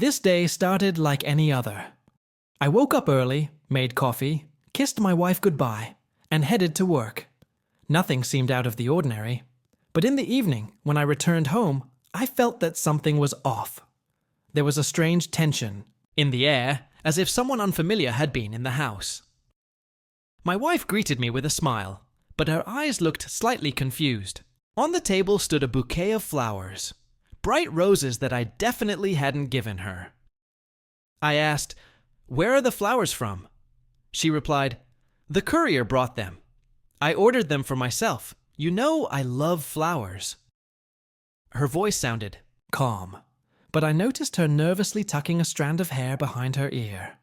This day started like any other. I woke up early, made coffee, kissed my wife goodbye, and headed to work. Nothing seemed out of the ordinary, but in the evening, when I returned home, I felt that something was off. There was a strange tension in the air, as if someone unfamiliar had been in the house. My wife greeted me with a smile, but her eyes looked slightly confused. On the table stood a bouquet of flowers, bright roses that I definitely hadn't given her. I asked, "Where are the flowers from?" She replied, "The courier brought them. I ordered them for myself. You know I love flowers." Her voice sounded calm, but I noticed her nervously tucking a strand of hair behind her ear.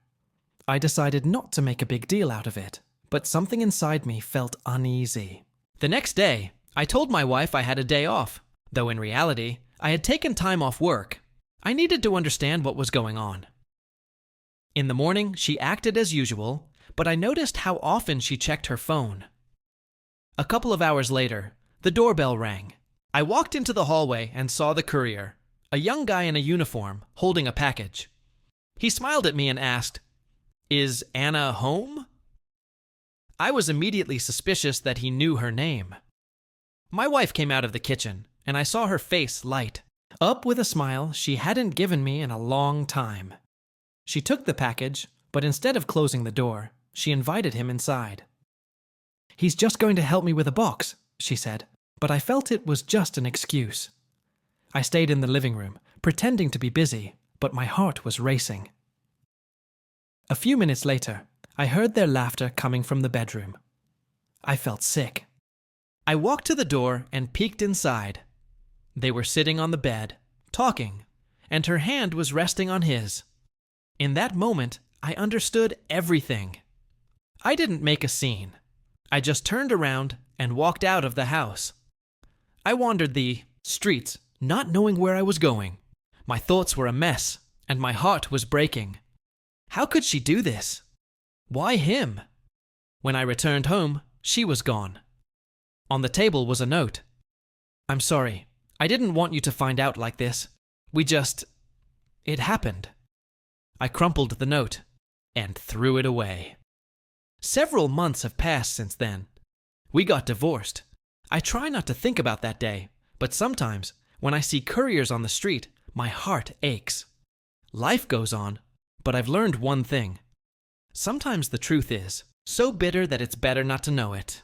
I decided not to make a big deal out of it, but something inside me felt uneasy. The next day, I told my wife I had a day off, though in reality, I had taken time off work. I needed to understand what was going on. In the morning, she acted as usual, but I noticed how often she checked her phone. A couple of hours later, the doorbell rang. I walked into the hallway and saw the courier, a young guy in a uniform, holding a package. He smiled at me and asked, "Is Anna home?" I was immediately suspicious that he knew her name. My wife came out of the kitchen, and I saw her face light up with a smile she hadn't given me in a long time. She took the package, but instead of closing the door, she invited him inside. "He's just going to help me with a box," she said, but I felt it was just an excuse. I stayed in the living room, pretending to be busy, but my heart was racing. A few minutes later, I heard their laughter coming from the bedroom. I felt sick. I walked to the door and peeked inside. They were sitting on the bed, talking, and her hand was resting on his. In that moment, I understood everything. I didn't make a scene. I just turned around and walked out of the house. I wandered the streets, not knowing where I was going. My thoughts were a mess, and my heart was breaking. How could she do this? Why him? When I returned home, she was gone. On the table was a note. "I'm sorry. I didn't want you to find out like this. It happened." I crumpled the note and threw it away. Several months have passed since then. We got divorced. I try not to think about that day, but sometimes, when I see couriers on the street, my heart aches. Life goes on, but I've learned one thing. Sometimes the truth is so bitter that it's better not to know it.